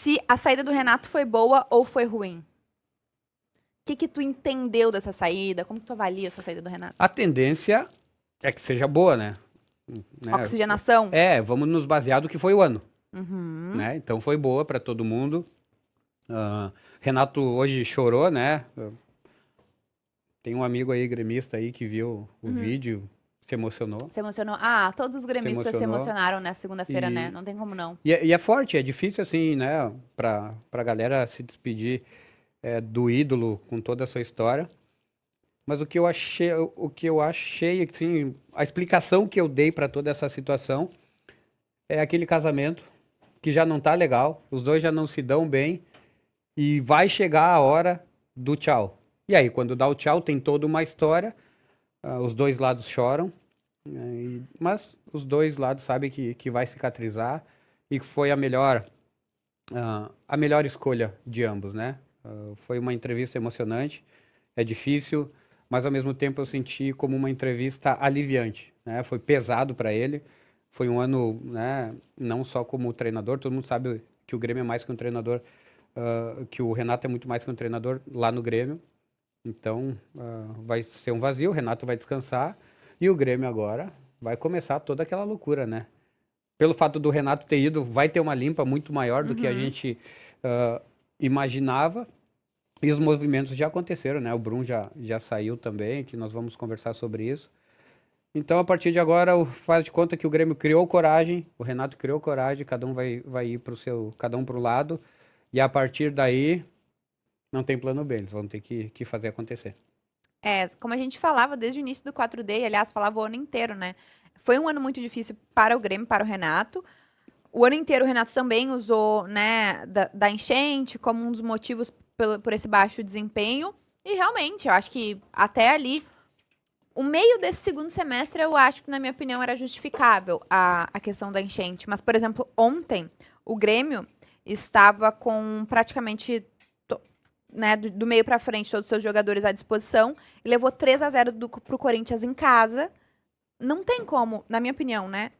se a saída do Renato foi boa ou foi ruim. O que tu entendeu dessa saída? Como tu avalia essa saída do Renato? A tendência é que seja boa, né? Oxigenação. Vamos nos basear do que foi o ano, Uhum. né? Então foi boa para todo mundo. Renato hoje chorou, né? Tem um amigo aí, gremista aí, que viu o vídeo, se emocionou. Se emocionou. Todos os gremistas se emocionou. emocionaram nessa segunda-feira, né? E, Não tem como não. e é forte, é difícil assim, né? Pra galera se despedir do ídolo com toda a sua história. Mas o que eu achei, assim, a explicação que eu dei para toda essa situação é aquele casamento que já não tá legal, os dois já não se dão bem e vai chegar a hora do tchau. E aí, quando dá o tchau, tem toda uma história, os dois lados choram, né, mas os dois lados sabem que vai cicatrizar e que foi a melhor escolha de ambos, né? Foi uma entrevista emocionante, é difícil, mas ao mesmo tempo eu senti como uma entrevista aliviante, né? Foi pesado para ele, foi um ano, né, não só como treinador, todo mundo sabe que o Grêmio é mais que um treinador, que o Renato é muito mais que um treinador lá no Grêmio, então vai ser um vazio, o Renato vai descansar e o Grêmio agora vai começar toda aquela loucura, né? Pelo fato do Renato ter ido, vai ter uma limpa muito maior do que a gente imaginava. E os movimentos já aconteceram, né? O Brum já saiu também, que nós vamos conversar sobre isso. Então, a partir de agora, faz de conta que o Grêmio criou coragem, o Renato criou coragem, cada um vai ir cada um para o lado. E a partir daí, não tem plano B, eles vão ter que fazer acontecer. Como a gente falava desde o início do 4D, aliás, falava o ano inteiro, né? Foi um ano muito difícil para o Grêmio, para o Renato. O ano inteiro o Renato também usou, né, da enchente como um dos motivos por esse baixo desempenho. E realmente, eu acho que até ali, o meio desse segundo semestre, eu acho que, na minha opinião, era justificável a questão da enchente. Mas, por exemplo, ontem, o Grêmio estava com praticamente, né, do meio para frente, todos os seus jogadores à disposição, e levou 3-0 pro Corinthians em casa. Não tem como, na minha opinião, né,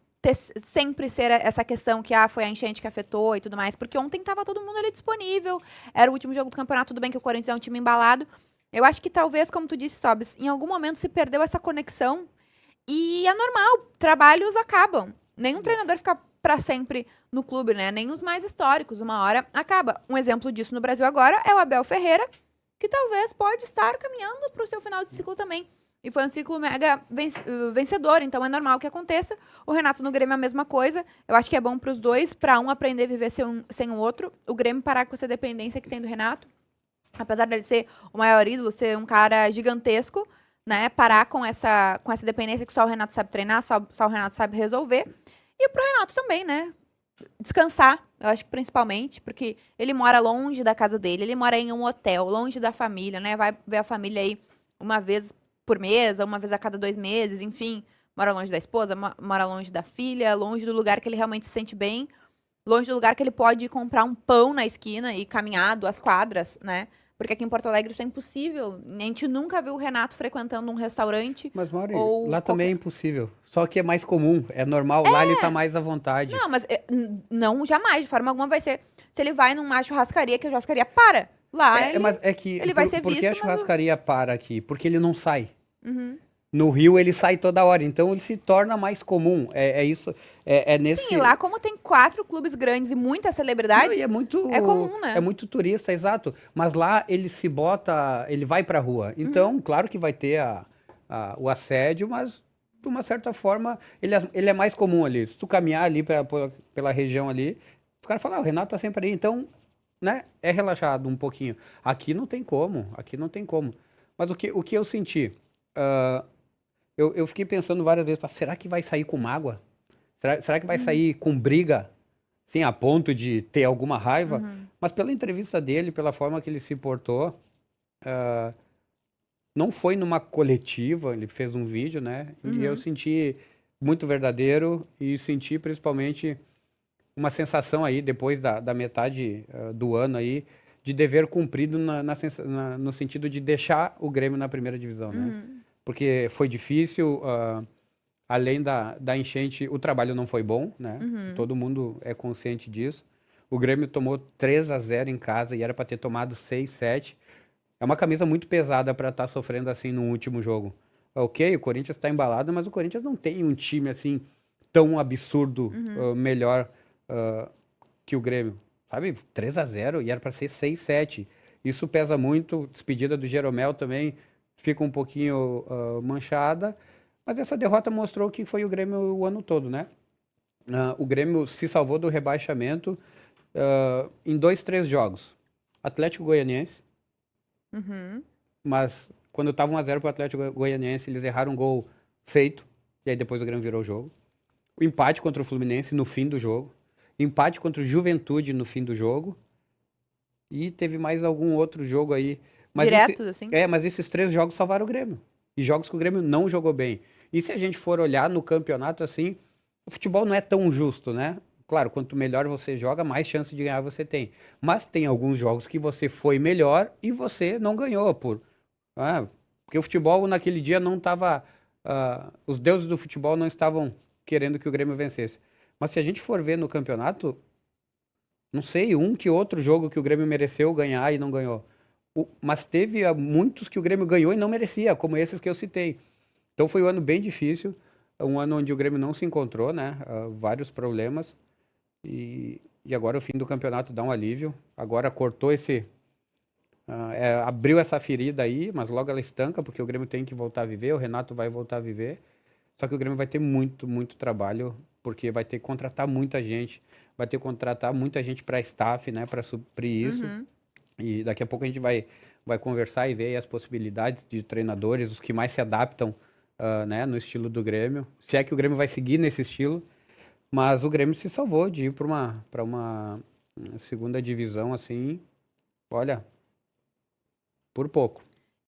sempre ser essa questão que foi a enchente que afetou e tudo mais, porque ontem tava todo mundo ali disponível, era o último jogo do campeonato, tudo bem que o Corinthians é um time embalado. Eu acho que talvez, como tu disse, Sobs, em algum momento se perdeu essa conexão e é normal, trabalhos acabam. Nenhum treinador fica para sempre no clube, né? Nem os mais históricos, uma hora acaba. Um exemplo disso no Brasil agora é o Abel Ferreira, que talvez pode estar caminhando para o seu final de ciclo também. E foi um ciclo mega vencedor, então é normal que aconteça. O Renato no Grêmio é a mesma coisa. Eu acho que é bom para os dois, para um aprender a viver sem o outro. O Grêmio parar com essa dependência que tem do Renato. Apesar dele ser o maior ídolo, ser um cara gigantesco, né? Parar com essa dependência que só o Renato sabe treinar, só o Renato sabe resolver. E pro Renato também, né? Descansar, eu acho que principalmente, porque ele mora longe da casa dele, ele mora em um hotel, longe da família, né? Vai ver a família aí uma vez por mês, ou uma vez a cada 2 meses, enfim. Mora longe da esposa, mora longe da filha, longe do lugar que ele realmente se sente bem, longe do lugar que ele pode comprar um pão na esquina e caminhar 2 quadras, né? Porque aqui em Porto Alegre isso é impossível. A gente nunca viu o Renato frequentando um restaurante. Mas, Mauri, Ou lá também é impossível. Só que é mais comum, é normal. Lá ele tá mais à vontade. Não, mas não, jamais, de forma alguma vai ser. Se ele vai numa churrascaria, que a churrascaria para. Lá Mas é que, ele vai ser por que a visto, mas. churrascaria para aqui? Porque ele não sai. Uhum. No Rio ele sai toda hora, então ele se torna mais comum. É isso, é Sim, nesse. lá como tem 4 clubes grandes e muitas Não, celebridades, e é comum, né? é muito turista, exato. Mas lá ele se bota, ele vai pra rua. Então, claro que vai ter o assédio, mas de uma certa forma ele é mais comum ali. Se tu caminhar ali pela região ali, os caras falam, o Renato tá sempre aí. Então, né, é relaxado um pouquinho. Aqui não tem como, aqui não tem como. Mas o que eu senti? ah, eu fiquei pensando várias vezes, será que vai sair com mágoa? Será que vai sair com briga? Sim, a ponto de ter alguma raiva? Mas pela entrevista dele, pela forma que ele se portou, não foi numa coletiva, ele fez um vídeo, né? E eu senti muito verdadeiro e senti principalmente uma sensação aí, depois da metade do ano aí, de dever cumprido no sentido de deixar o Grêmio na primeira divisão, né? Porque foi difícil, além da enchente, o trabalho não foi bom, né? Todo mundo é consciente disso. O Grêmio tomou 3-0 em casa e era para ter tomado 6-7. É uma camisa muito pesada para estar sofrendo assim no último jogo. Ok, o Corinthians está embalado, mas o Corinthians não tem um time assim tão absurdo, melhor que o Grêmio. Sabe? 3-0 e era para ser 6-7. Isso pesa muito. Despedida do Jeromel também fica um pouquinho manchada. Mas essa derrota mostrou que foi o Grêmio o ano todo, né? O Grêmio se salvou do rebaixamento em 2, 3 jogos. Atlético Goianiense, Uhum. mas quando estava 1-0 para o Atlético Goianiense, eles erraram um gol feito, e aí depois o Grêmio virou o jogo. O empate contra o Fluminense no fim do jogo. Empate contra o Juventude no fim do jogo. E teve mais algum outro jogo aí. Diretos, assim? Mas esses 3 jogos salvaram o Grêmio. E jogos que o Grêmio não jogou bem. E se a gente for olhar no campeonato assim, o futebol não é tão justo, né? Claro, quanto melhor você joga, mais chance de ganhar você tem. Mas tem alguns jogos que você foi melhor e você não ganhou porque o futebol naquele dia não estava. Os deuses do futebol não estavam querendo que o Grêmio vencesse. Mas se a gente for ver no campeonato, não sei, um que outro jogo que o Grêmio mereceu ganhar e não ganhou. Mas teve muitos que o Grêmio ganhou e não merecia, como esses que eu citei. Então foi um ano bem difícil, um ano onde o Grêmio não se encontrou, né? Vários problemas. E agora o fim do campeonato dá um alívio. Agora cortou abriu essa ferida aí, mas logo ela estanca, porque o Grêmio tem que voltar a viver, o Renato vai voltar a viver. Só que o Grêmio vai ter muito, muito trabalho, porque vai ter que contratar muita gente, vai ter que contratar muita gente para staff, né, para suprir isso. Uhum. E daqui a pouco a gente vai conversar e ver aí as possibilidades de treinadores, os que mais se adaptam, né, no estilo do Grêmio. Se é que o Grêmio vai seguir nesse estilo, mas o Grêmio se salvou de ir para uma segunda divisão assim, olha, por pouco.